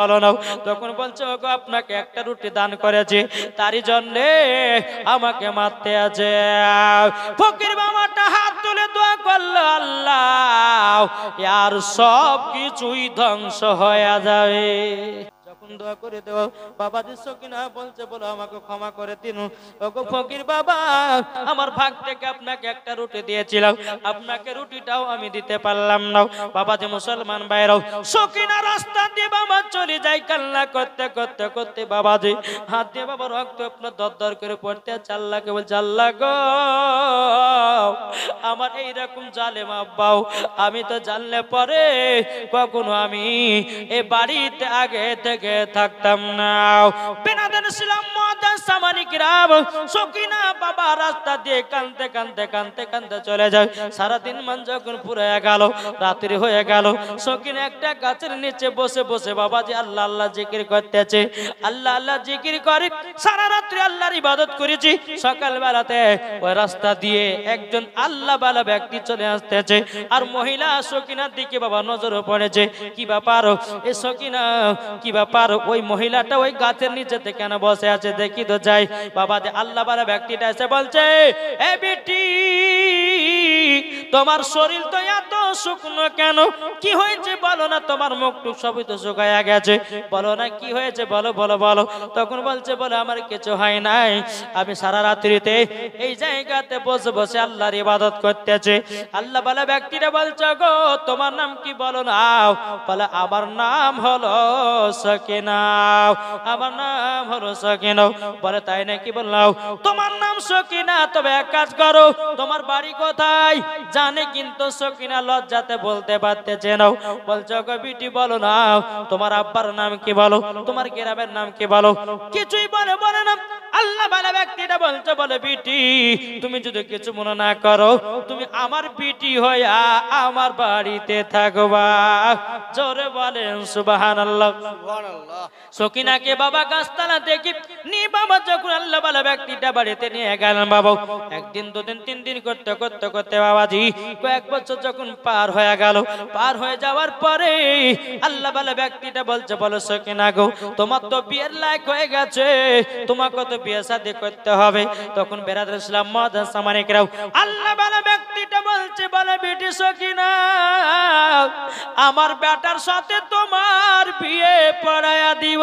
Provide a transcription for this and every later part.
তখন বলছে ওগো আপনাকে একটা রুটি দান করেছি তারই জন্য আমাকে মারতে আছে। ফকির বাবাটা হাত তুলে দোয়া করলো, আল্লাহ আর সব কিছুই ধ্বংস হয়ে যাবে। যখন দোয়া করে দেও বাবাজি সকিনা বলছে বলো আমাকে ক্ষমা করে দিন। ওগো ফকির বাবা, আমার ভাগ থেকে আপনাকে একটা রুটি দিয়েছিলাম, আপনাকে রুটিটাও আমি দিতে পারলাম না। বাবাজি মুসলমান ভাইরাও, সকিনা রাস্তা দিয়ে বাবা চলে যায় কান্না করতে করতে করতে। বাবাজি হাত দিয়ে বাবা রক্ত আপনার দরদর করে পড়তে আছে। আল্লাহকে বলছে, আল্লাহ গো আমার এইরকম জালেম আব্বাও আমি তো জানলে পরে কখনো আমি এ বাড়িতে আগে থেকে থাকতাম না। বেনাদের ছিলাম মহাদান সামানিক রাব। সকিনা বাবা রাস্তা দিয়ে কানতে কানতে কানতে কানতে চলে যায়। সারাদিন মান যখন পুরো গেল, রাত্রি হয়ে গেল, সকিনা একটা গাছের নিচে বসে বসে বাবাজি আল্লাহ আল্লাহ জিকির করতেছে। আল্লাহ আল্লাহ জিকির করে সারা রাত্রি আল্লাহর ইবাদত করেছি। সকাল বেলাতে ওই রাস্তা দিয়ে একজন আল্লাহ বালা ব্যক্তি চলে আসতেছে, আর মহিলা সকিনার দিকে বাবা নজরও পড়েছে। কি ব্যাপার এ সকিনা, কি ব্যাপার ওই মহিলাটা ওই গাছের নিচেতে কেন বসে আছে দেখি তো যাই। বাবা যে আল্লাহ বালা ব্যক্তিটা এসে বলছে, এ বেটি তোমার শরীর তো এত শুকনো কেন, কি হয়েছে বলো না, তোমার মুখটুক সবই তো শুকায়া গেছে, বলো না কি হয়েছে, বলো বলো বলো। তখন বলছে বলে আমার কিছু হয় নাই, আমি সারা রাত্রিতে এই জায়গাতে বসে বসে আল্লাহর ইবাদত করতেছে। আল্লাহ বলে ব্যক্তিটা বলছে গো তোমার নাম কি বলো না, বলে আমার নাম হলো সকিনা, আমার নাম হলো সকিনা। বলে তাই নাকি, বললাম তোমার নাম সকিনা, তবে এক কাজ করো তোমার বাড়ি কোথায়, জানে কিন্তু সকিনা লজ্জাতে বলতে পারতেছে না। বলছে গো বিটি বলো না তোমার আব্বার নাম কি, বলো তোমার গ্রামের নাম কি, বলো কিছুই বলে না। আল্লাহ বালা ব্যক্তিটা বলছে বলে বিটি তুমি যদি কিছু মনে না করো তুমি আমার বিটি হইয়া আমার বাড়িতে থাকবা। জোরে বলেন সুবহানাল্লাহ। সকিনাকে বাবা গাছতলা দেখি নি বাবা যখন আল্লাহ বালা ব্যক্তিটা বাড়িতে নিয়ে গেলেন বাবা, একদিন দুদিন তিন দিন করতে করতে করতে বাবাজি কয়েক বছর যখন পার হয়ে গেল, পার হয়ে যাওয়ার পরে আল্লাহ বালা ব্যক্তিটা বলছে বলো সকিনা গো তোমার তো বিয়ের লায়ক হয়ে গেছে, তোমাকে তো বিয়ে শাদী করতে হবে। তখন বেরাদর ইসলাম মাদান সামানিকরাও আল্লাহ বালা ব্যক্তিটা বলছে বলে বেটি সকিনা আমার বেটার সাথে তোমার বিয়ে পড়ায়া দিব।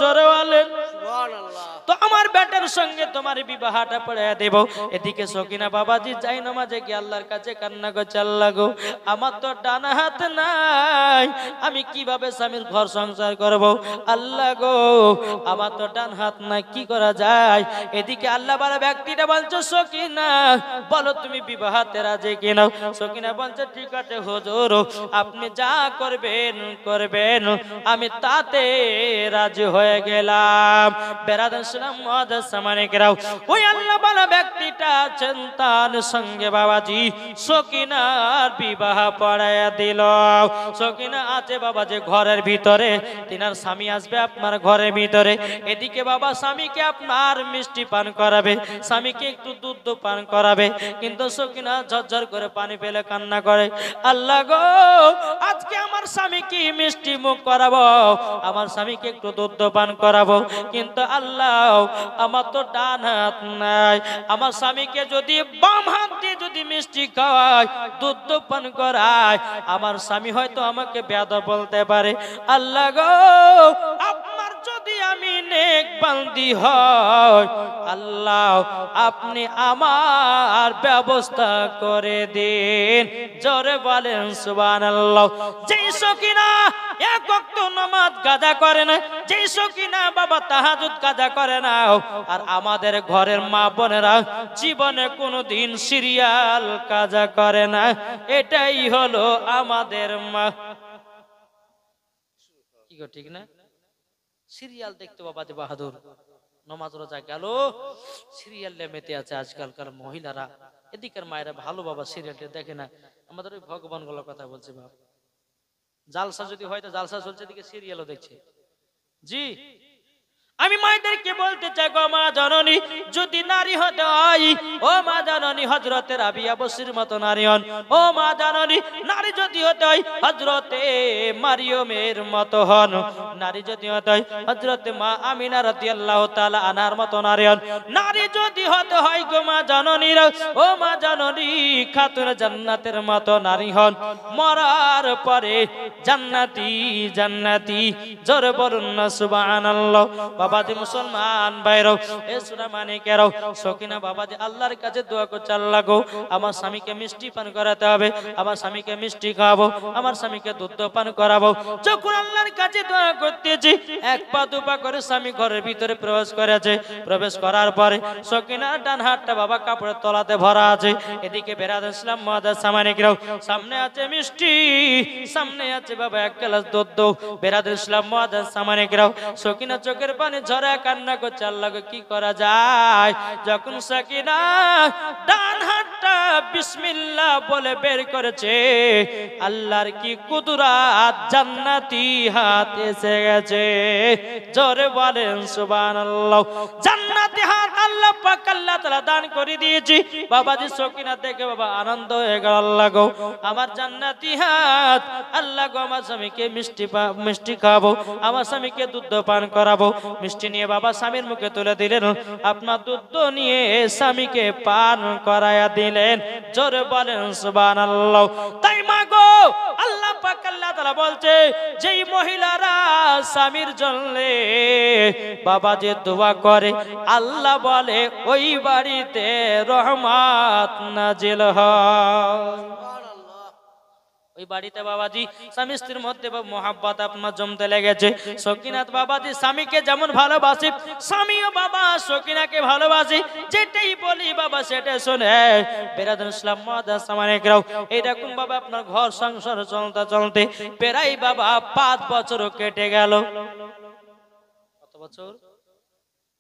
জোরে বলেন সুবহানাল্লাহ। তো আমার বেটার সঙ্গে তোমার বিবাহটা পড়ায়া দেব। এদিকে সকিনা বাবাজি যাই নামাজে গিয়ে আল্লাহর কাছে কান্না করছে, আল্লাহ গো আমার তো ডান হাত নাই, আমি কিভাবে স্বামীর ঘর সংসার করব, আল্লাহ গো আমার তো ডান হাত নাই, কি করা যায়। এদিকে আল্লাহ বালা ব্যক্তিটা বলছে সকিনা বলো তুমি বিবাহতে রাজি কিনা। সকিনা বলছে ঠিক আছে হুজুর আপনি যা করবেন করবেন আমি তাতে রাজি হয়ে গেলাম। বেরাদার ইসলাম মুআজ্জাজ সামানিকরাও ওই আল্লাহ বালা ব্যক্তিটা চিন্তার সঙ্গে বাবাজি সকিনার বিবাহ পড়ায়া দিল। সকিনা আছে বাবা যে ঘরের ভিতরে, তিনার স্বামী আসবে আপনার ঘরের ভিতরে। এদিকে বাবা স্বামীকে আপনার মিষ্টি পান করাবে, স্বামীকে একটু দুধ পান করাবে, কিন্তু সকিনা ঝরঝর করে পানি পেলে কান্না করে, আল্লাহ গো আজকে আমার স্বামীকে মিষ্টি মুখ করাবো, আমার স্বামীকে একটু দুধ পান করাবো, কিন্তু আল্লাহ আমার তো ডান হাত নাই, আমার স্বামীকে যদি বাম হাত দিয়ে যদি মিষ্টি খাওয়ায় দুধ পান করায় আমার স্বামী হয়তো আমাকে বেয়াদব বলতে পারে, আল্লাহ গো আপনার যদি আমি নেক বান্দি হয় আল্লাহ আপনি আমার ব্যবস্থা করে দিন। জোরে বলেন সুবহানাল্লাহ। যেই সকিনা এক ওয়াক্ত নামাজ কাজা করে না, যেই সকিনা বাবা তাহাজ্জুদ কাজা করে না, আর আমাদের ঘরের মা বোনেরা জীবনে কোনোদিন সিরিয়াল কাজা করে না, এটাই হলো আমাদের মা। কি গো ঠিক না? সিরিয়াল দেখতে বাবা যে বাহাদুর, নামাজ রোজা গেল সিরিয়ালে মেতে আছে আজকালকার মহিলারা। এদিকের মায়েরা ভালো বাবা সিরিয়ালটা দেখে না, আমাদের ওই ভগবান গুলোর কথা বলছে বাবা। জালসা যদি হয় তো জালসা চলছে, এদিকে সিরিয়ালও দেখছে। জি আমি মায়েদেরকে বলতে চাই গো মা জননী, যদি নারী হতে হয় ও মা জননী হযরতে রাবিয়া বসরির মতো নারী হন। ও মা জননী নারী যদি হতে হয় হযরতে মারিয়মের মতো হন। নারী যদি হতে হয় হযরতে মা আমিনা রাদিয়াল্লাহু তাআলা আনহার মতো নারী হন। নারী যদি হতে হয় গো মা জননী, ও মা জননী খাতুন জান্নাতের মতো নারী হন। মরার পরে জান্নাতি জান্নাতি, জোরে বলুন না সুবহানাল্লাহ। বাবাজি মুসলমান ভাইরাও, এ সোনা মানিকেরাও, সকিনা বাবাজি আল্লাহর কাছে দোয়া করছে, আল্লাহ গো আমার স্বামীকে মিষ্টি পান করাতে হবে, আমার স্বামীকে মিষ্টি খাওয়াবো, আমার স্বামীকে দুধ পান করাবো। যখন আল্লাহর কাছে দোয়া করতেছি, এক পা দুপা করে স্বামী ঘরের ভিতরে প্রবেশ করেছে। প্রবেশ করার পরে সকিনার ডান হাতটা বাবা কাপড়ের তলাতে ভরা আছে। এদিকে বেরাদার ইসলাম মুআজ্জাজ সামানিকরাও, সামনে আছে মিষ্টি, সামনে আছে বাবা এক গ্লাস দুধ। বেরাদার ইসলাম মুআজ্জাজ সামানিকরাও, সকিনা চোখের পানি ঝরা কান্না করছে, আল্লাহ কি করা যায়। যখন সকিনা ডান হাতটা বিসমিল্লাহ বলে বের করেছে, আল্লাহর কি কুদরত, জান্নাতি হাত এসে গেছে। জোরে বলেন সুবহানাল্লাহ। জান্নাতি হাত আল্লাহ পাক আল্লাহ তাআলা দান করে দিয়েছি। বাবাজি সকিনা দেখে বাবা আনন্দ হয়ে গেল, আল্লাহ গো আমার জান্নাতি হাত, আল্লাহ গো আমার স্বামীকে মিষ্টি খাবো, আমার স্বামীকে দুধ পান করাবো। মিষ্টি নিয়ে বাবা স্বামীর মুখে তুলে দিলেন, আপনার দুধ নিয়ে স্বামীকে পান করায়া দিলেন। জোরে বলেন সুবহানাল্লাহ। তাই মা গো আল্লাহ পাক আল্লাহ তাআলা বলছে, যেই মহিলারা স্বামীর জন্য বাবা যে দোয়া করে, আল্লাহ বলে ওই বাড়িতে রহমত নাজিল হয়। ওই বাড়িতে বাবাজি স্বামী স্ত্রীর মধ্যে মহাব্বত আপনার জমতে লেগেছে। সকিনাত বাবাজি স্বামীকে যেমন ভালোবাসে, স্বামীও বাবা সকিনাকে ভালোবাসে। যেটাই বলি বাবা সেটা শুনে। বেরাদার ইসলাম মুআজ্জাজ সামানিকরাও, এইরকম বাবা আপনার ঘর সংসার চলতে চলতে প্রায় বাবা 5 বছর কেটে গেল। কত বছর?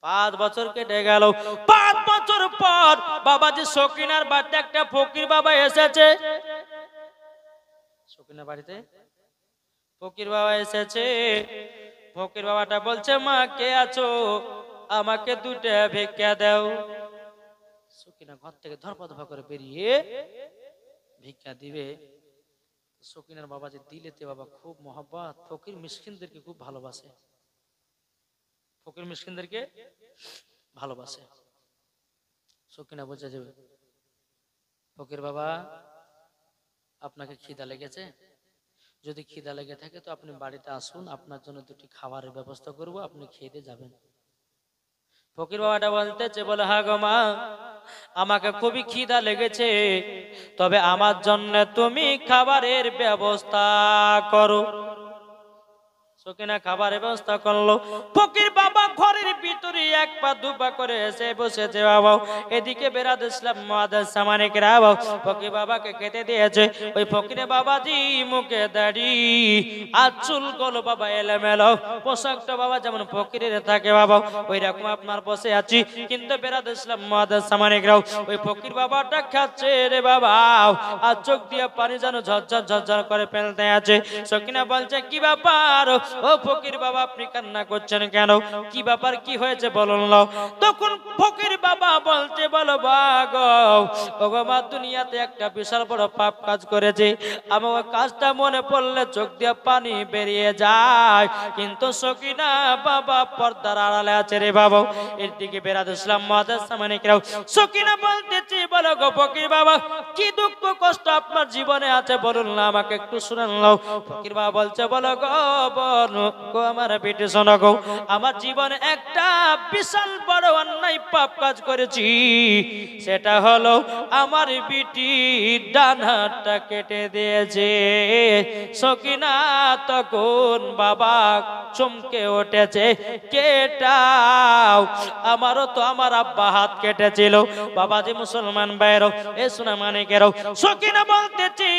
5 বছর কেটে গেল। 5 বছর পর বাবাজি সকিনার বাড়িতে একটা ফকির বাবা এসেছে। সকিনার বাড়িতে ফকির বাবা এসেছে। ফকির বাবাটা বলছে, মা কে আছো, আমাকে 2টা ভিক্ষা দাও। সকিনা ঘর থেকে ধরপধর করে বেরিয়ে ভিক্ষা দিবে। সকিনার বাবা যে দিলেতে বাবা খুব মহব্বত, ফকির মিসকিনদেরকে খুব ভালোবাসে, ফকির মিসকিনদেরকে ভালোবাসে। সকিনা বলছে যে ফকির বাবা আপনাকে খিদা লেগেছে, যদি খিদা লেগে থাকে তো আপনি বাড়িতে আসুন, আপনার জন্য 2টি খাবারের ব্যবস্থা করব, আপনি খেয়ে দিয়ে যাবেন। ফকির বাবাটা বলতেছে, বলে হ্যাঁ গো মা আমাকে খুবই খিদা লেগেছে, তবে আমার জন্য তুমি খাবারের ব্যবস্থা করো। সকিনা খাবারের ব্যবস্থা করলো। ফকির বাবা ঘরের ভিতরে 1 পা 2 পা করে এসে বসেছে বাবা। এদিকে বেরাদার ইসলাম মুআজ্জাজ সামানিকরাও ফকির বাবাকে খেতে দিয়েছে। ওই ফকিরে বাবাজি মুখে দাড়ি আর চুলগুলো বাবা এলোমেলো, পোশাকটা বাবা যেমন ফকিরের থাকে বাবা ওই রকম আপনার বসে আছি। কিন্তু বেরাদার ইসলাম মুআজ্জাজ সামানিকরাও ওই ফকির বাবাটা খাচ্ছে রে বাবা, আর চোখ দিয়ে পানি যেন ঝরঝর ঝরঝর করে ফেলতে আছে। সকিনা বলছে, কি ব্যাপার ও ফকির বাবা আপনি কান্না করছেন কেন, কি ব্যাপার, কি হয়েছে বলুন। তখন ফকির বাবা বলতে, বলো বাগো ওগো মা দুনিয়াতে একটা বিশাল বড় পাপ কাজ করেছে, আমার কাজটা মনে পড়লে চোখ দিয়ে পানি বেরিয়ে যায়। কিন্তু সকিনা বাবা পর্দার আড়ালে আছে রে বাবা। এর দিকে বেরাদার ইসলাম মুআজ্জাজ সামানিকরাও সকিনা বলতেছে, বলো গো ফকির বাবা কি দুঃখ কষ্ট আপনার জীবনে আছে বলুন না, আমাকে একটু শুনান নাও। ফকির বাবা বলছে, বলো গো আমার বেটি শোনো গো, আমার জীবনে একটা বিশাল বড় অন্যায় পাপ কাজ করেছি, সেটা হলো আমার বিটি ডান হাতটা কেটে দিয়েছে। সকিনা তখন বাবা চমকে উঠেছে, কেটাও, আমারও তো আমার আব্বা হাত কেটেছিল। বাবাজি মুসলমান ভাইরাও এ সোনা মানিকেরাও, সকিনা বলতেছি,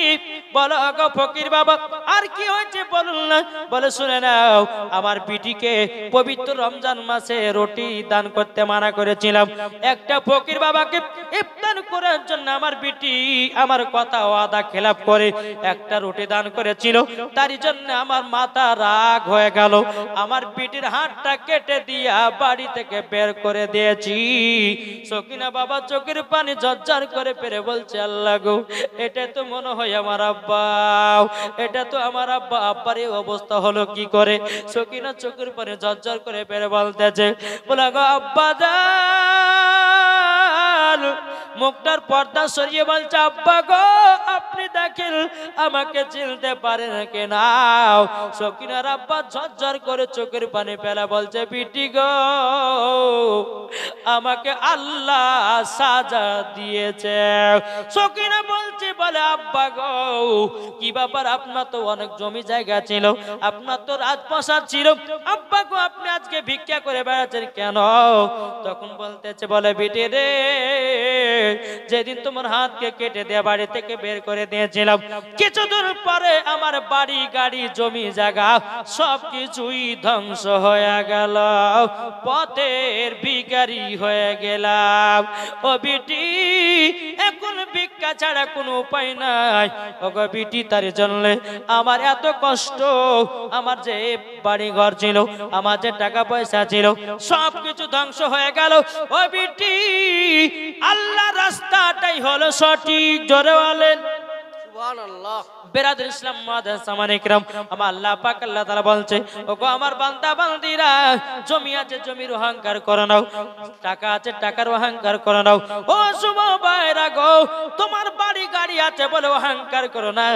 বলো গো ফকির বাবা আর কি হয়েছে বলুন না। বলে, শুনে নাও, আমার বিটিকে পবিত্র রমজান মাসে রুটি দান করতে মানা করেছিলাম। একটা ফকির বাবাকে ইফতার করার জন্য আমার বিটি আমার কথা ওয়াদা খেলাপ করে একটা রুটি দান করেছিল, তারই জন্য আমার মাথা রাগ হয়ে গেল। আমার বিটির হাতটা কেটে দিয়া বাড়ি থেকে বের করে দিয়েছি। সকিনা বাবা চোখের পানি ঝরঝর করে পেরে বলছে, আল্লাহ গো, এটা তো মনে হয় আমার আব্বা, এটা তো আমার আব্বা। আব্বার এই অবস্থা হলো কি করে? সকিনা চোখের পানি ঝরঝর করে পেরে বলতেছে, বলে গো আব্বা জান, মুখটার পর্দা সরিয়ে বলছে, আব্বা গো আপনি দেখেন আমাকে চিনতে পারেন কিনা? সকিনার আব্বা ঝরঝর করে চোখের পানি ফেলা বলছে, বিটি গো আমাকে আল্লাহ সাজা দিয়েছে। সকিনা বলছে, বলে আব্বা গো কি ব্যাপার, আপনার তো অনেক জমি জায়গা ছিল, আপনার তো রাজপ্রাসাদ ছিল, আব্বা গো আপনি আজকে ভিক্ষা করে বেড়াচ্ছেন কেন? তখন বলতেছে, বলে বিটি রে, যেদিন তোমার হাতকে কেটে দেয়া বাড়ি থেকে বের করে দিয়েছিলাম, কিছুদিন পরে আমার বাড়ি গাড়ি জমি জায়গা সবকিছুই ধ্বংস হয়ে গেল, পথের ভিখারি হয়ে গেলাম। ও বিটি এখন ভিক্ষা ছাড়া কোনো উপায় নাই। ও গো বিটি, তার জন্য আমার এত কষ্ট, আমার যে বাড়ি ঘর ছিল, আমার যে টাকা পয়সা ছিল, সবকিছু ধ্বংস হয়ে গেল। ও বিটি আল্লাহ রাস্তাটাই হলো সঠিক। জোরে বলেন সুবহানাল্লাহ। বেরাদুল ইসলাম মুআদ্দাস সামান ইকরাম, আমার আল্লাহ পাক আল্লাহ তাআলা বলছে, ওগো আমার বান্দা বান্দিরা, জমি আছে জমির অহংকার করে নাও, টাকা আছে টাকার অহংকার করে নাও। ও যুবক ভাইরা গো, তোমার বাড়ি গাড়ি আছে বলে অহংকার করো না।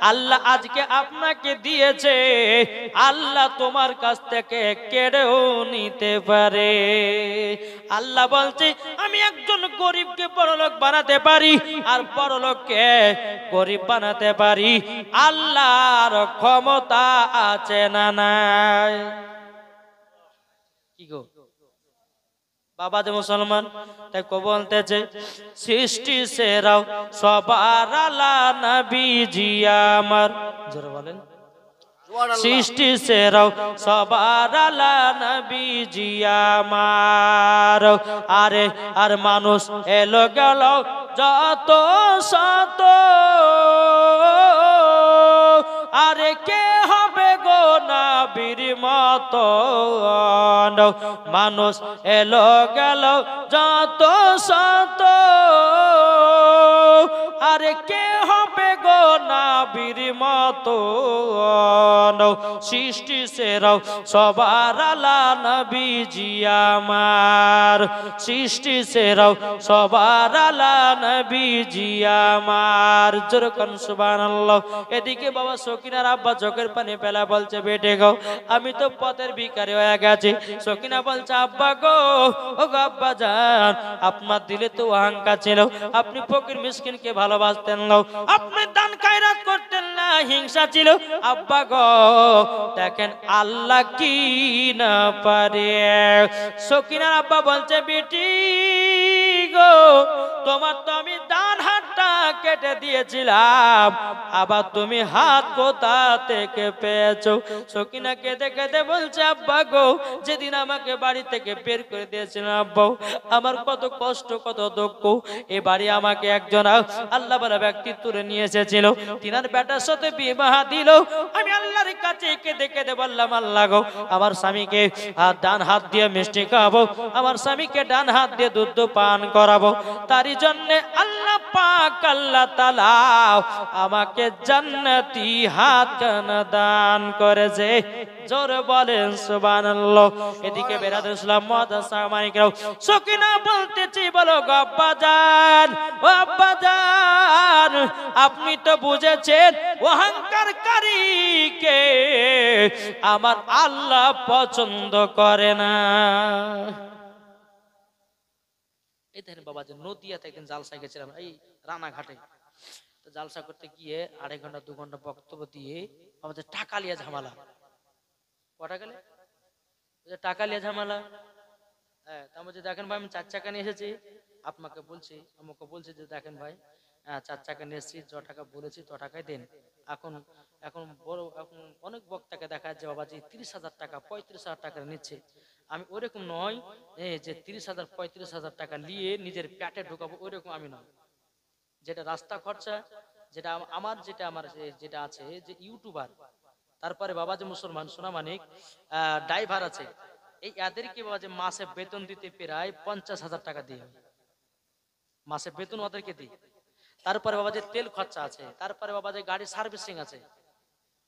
আল্লাহ আজকে আপনাকে দিয়েছে, আল্লাহ তোমার কাছ থেকে কেড়েও নিতে পারে। আল্লাহ বলছে, আমি একজন গরিবকে বড়লোক বানাতে পারি, আর বড়লোককে গরিব বানাতে পারি। আল্লাহর ক্ষমতা আছে না নাই? কি গো বাবা যে মুসলমান, তাই কো বলতেছে, সৃষ্টি সেরাও সবার আলা নবীজি আমার। জোরে বলেন সৃষ্টি সেরাও সবার আলা নবীজি আমার। আরে আর মানুষ এলো গেল যত শত, আরে কে হবে গো নবীর মতো? মানুষ এলো গেল যত শত, আরে কে হবে গো নবীর মতো? সৃষ্টি সেরাও সবার আলা নবীজি আমার। সৃষ্টি সেরাও সবার আলা নবীজি আমার। যেরকম সুবহানাল্লাহ। এদিকে বাবা সকিনার আব্বা চোখের পানি ফেলা বলছে, বেটে গো আমি তো পথের ভিখারি হয়ে গেছি। সকিনা বলছে, আব্বা গো, ও গো আব্বা জান, আপনার দিলে তো অহংকার ছিল, আপনি ফকির মিসকিনকে ভালোবাসতেন না, আপনি দান খায়রাত করতেন না, হিংসা ছিল। আব্বা গো দেখেন আল্লাহ কি না পারে। সকিনার আব্বা বলছে, বেটি গো তোমার তো আমি ডান হাতটা কেটে দিয়েছিলাম, আবার তুমি হাত কোথা থেকে পেয়েছো? সকিনা কেঁদে কেঁদে বলছে, আব্বা গো যেদিন আমাকে বাড়ি থেকে বের করে দিয়েছিলেন আব্বা, আমার কত কষ্ট কত দুঃখ। এ বাড়ি আমাকে একজন আল্লাহ বলা ব্যক্তি তুলে নিয়ে এসেছিল, তিনার বেটার সাথে বিবাহ দিল। আমি আল্লাহর কাছে কেঁদে কেঁদে বললাম, আল্লাহ গো আমার স্বামীকে ডান হাত দিয়ে মিষ্টি খাওয়াবো, আমার স্বামীকে ডান হাত দিয়ে দুধ পান করাবো। তারই জন্য আল্লাহ পাক আল্লাহ তাআলা আমাকে জান্নাতি হাত দান করেছে। জোরে বলেন সুবহানাল্লাহ। এদিকে বেরাদুল ইসলাম মুআদ্দাস সামানিকরাও, সকিনা বলতেছি, বলো গো আব্বা জান, ও আব্বা জান, আপনি তো বুঝেছেন অহংকারকারীকে আমার আল্লাহ পছন্দ করে না। এই দেখেন বাবা যে নদিয়াতে একদিন জালসা গেছিলাম, এই রানাঘাটে। তো জালসা করতে গিয়ে 2.5 ঘন্টা 2 ঘন্টা বক্তব্য দিয়ে আমাদের টাকা লিয়া ঝামেলা। কটা গেলে টাকা লিয়া ঝামেলা। হ্যাঁ, তার মধ্যে দেখেন ভাই আমি 4 চাকা নিয়ে এসেছি, আপনাকে বলছি, আমাকে বলছি যে দেখেন ভাই 4 চাকা নিয়ে এসেছি, য টাকা বলেছি ত টাকায় দেন। এখন এখন বড় এখন অনেক বক্তাকে দেখা যাচ্ছে বাবা যে 30,000 টাকা 35,000 টাকা নিচ্ছে। আমি ওরকম নয় যে 30,000 35,000 টাকা নিয়ে নিজের পেটে ঢোকাবো, ওইরকম আমি নয়। যেটা রাস্তা খরচা, যেটা আমার যেটা আছে যে ইউটিউবার, তারপরে বাবা যে মুসলমান সোনা মানিক ড্রাইভার আছে, এই এদেরকে বাবা যে মাসে বেতন দিতে প্রায় 50,000 টাকা দিয়ে, মাসে বেতন ওদেরকে দিই। তারপরে বাবা যে তেল খরচা আছে, তারপরে বাবা যে গাড়ি সার্ভিসিং আছে।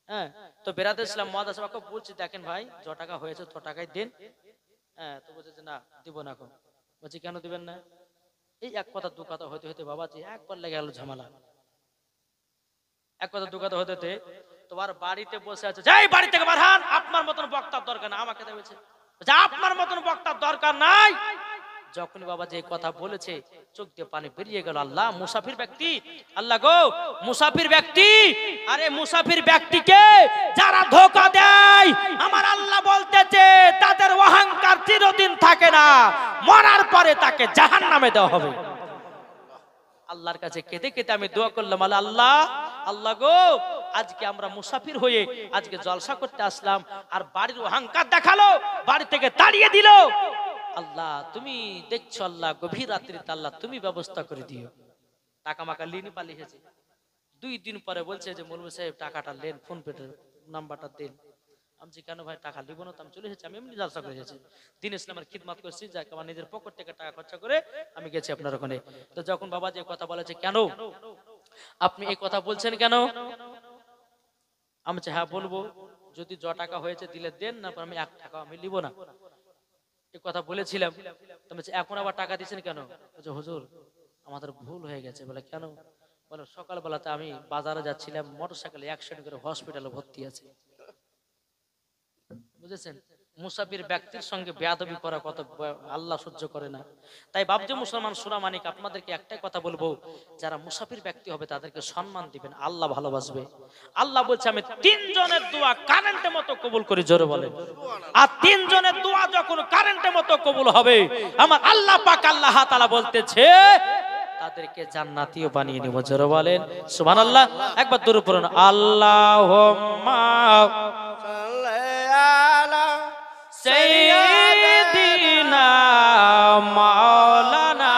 হ্যাঁ, তো বেরাতে ইসলাম মহাদ আসবাকে বলছি, দেখেন ভাই য টাকা হয়েছে তো টাকাই দেন। হ্যাঁ, তো বলছে যে না দিব না। এখন বলছি কেন দিবেন না? এই এক কথা দু কথা হইতে হইতে বাবাজি একবার লেগে গেল ঝামেলা। এক কথা দু কথা হতে হতে তোমার বাড়িতে বসে আছে, যাই বাড়ি থেকে বার হন, আপনার মতন বক্তার দরকার না। আমাকে বলছে যে আপনার মতন বক্তার দরকার নাই। যখন বাবা যে কথা বলেছে চোখ দিয়ে পানি বেরিয়ে গেল। আল্লাহ, মুসাফির ব্যক্তি, আল্লাহ গো মুসাফির ব্যক্তি, আরে মুসাফির ব্যক্তিকে যারা ধোঁকা দেয় আমার আল্লাহ বলতেছে তাদের অহংকার চিরদিন থাকে না, মরার পরে তাকে জাহান্নামে দেওয়া হবে। আল্লাহর কাছে কেঁদে কেঁদে আমি দোয়া করলাম, আল্লাহ আল্লাহ গো আজকে আমরা মুসাফির হয়ে আজকে জলসা করতে আসলাম, আর বাড়ির অহংকার দেখালো, বাড়ি থেকে তাড়িয়ে দিল। আল্লাহ তুমি দেখছো, আল্লাহ গভীর রাত্রিতে আল্লাহ তুমি ব্যবস্থা করে দিও। টাকা মাকা লিনি পালিয়েছে। 2 দিন পরে বলছে যে মৌলভী সাহেব টাকাটা লেন, ফোন পেটের নাম্বারটা দেন। আমি কেন ভাই টাকা লিব না, তো আমি চলে এসেছি, আমি এমনি জলসা করে এসেছি, দিন ইসলামের খিদমত করছি, যাকে আমার নিজের পকেট থেকে টাকা খরচা করে আমি গেছি আপনার ওখানে। তো যখন বাবা যে কথা বলেছে, কেন আপনি এই কথা বলছেন কেন? আমি হ্যাঁ বলবো, যদি য টাকা হয়েছে দিলে দেন, না আমি 1 টাকা আমি লিব না, এই কথা বলেছিলাম। এখন আবার টাকা দিচ্ছেন কেন? হুজুর আমাদের ভুল হয়ে গেছে। বলে কেন? বলে সকালবেলাতে আমি বাজারে যাচ্ছিলাম, মোটরসাইকেলে অ্যাক্সিডেন্ট করে হসপিটালে ভর্তি আছে। বুঝেছেন? মুসাফির ব্যক্তির সঙ্গে বেয়াদবি করা কত আল্লাহ সহ্য করে না। তাই বাপজি মুসলমান সোনা মানিক আপনাদেরকে একটাই কথা বলবো, যারা মুসাফির ব্যক্তি হবে তাদেরকে সম্মান দিবেন, আল্লাহ ভালোবাসবে। আল্লাহ বলছে আমি 3 জনের দোয়া কারেন্টের মতো কবুল করি, জোরে বলেন। আর 3 জনের দোয়া যখন কারেন্টের মতো কবুল হবে, আমার আল্লাহ পাক আল্লাহ তাআলা বলতেছে তাদেরকে জান্নাতীও বানিয়ে নেব, জোরে বলেন সুবহানাল্লাহ। একবার দরুদ পড়ুন, আল্লাহুম্মা সাইয়্যিদিনা মাওলানা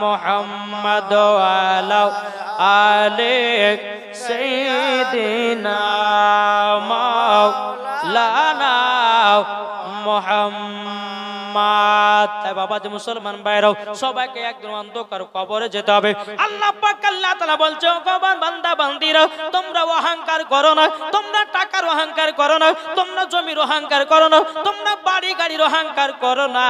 মুহাম্মদ ওয়া আলা আলি সাইয়্যিদিনা মাওলানা মুহাম্মদ। তাই বাবা যে মুসলমান ভাইরাও সবাইকে একদম অন্ধকার কবরে যেতে হবে। আল্লাহ পাক আল্লাহ তাআলা বলছে, কবর বান্দা বান্দিরা তোমরা অহংকার করো না, তোমরা টাকার অহংকার করো না, তোমরা জমির অহংকার করো না, তোমরা বাড়ি গাড়ির অহংকার করো না,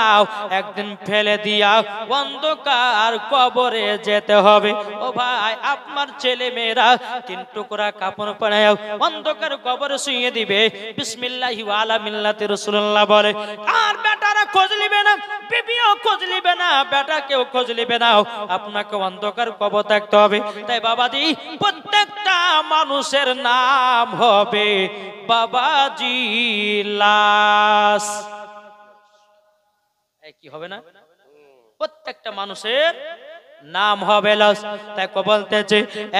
একদিন ফেলে দিয়া অন্ধকার কবরে যেতে হবে। ও ভাই, আপনার ছেলে মেয়েরা 3 টুকরা কাপড় পরায় অন্ধকার কবরে শুইয়ে দিবে, বিসমিল্লাহি ওয়া আলা মিল্লাতি রাসূলুল্লাহ বলে। আর বেটারা খোঁজ নিবে না, বিবিও খোঁজ নিবে না, বেটা কেউ খোঁজ নিবে না, আপনাকে অন্ধকার কবর থাকতে হবে। তাই বাবাজি প্রত্যেকটা মানুষের নাম হবে বাবাজি লাশ। কি হবে না? প্রত্যেকটা মানুষের নাম হবে লাশ। তাই বলতেছে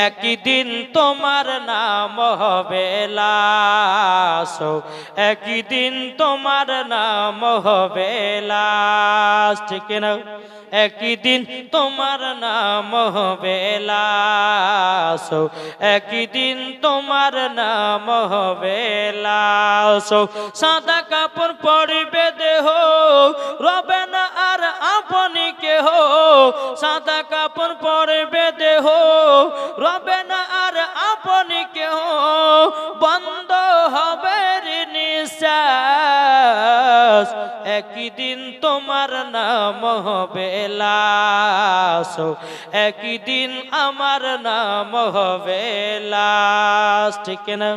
একই দিন তোমার নাম হবে লাশ, একই দিন তোমার নাম হবে লাশ, ঠিক না? একই দিন তোমার নাম হবে লাশ, একই দিন তোমার নাম হবে লাশ। সাদা কাপড় পরিবে দেহ, রবে না আর আপনি কেহ, সাদা কাপড় পরবে দেহ, রবে না আর আপনি কেহ, বন্ধ হবে নিঃশ্বাস, একই দিন তোমার নাম হবে লাশ, একই দিন আমার নাম হবে লাশ, ঠিক না?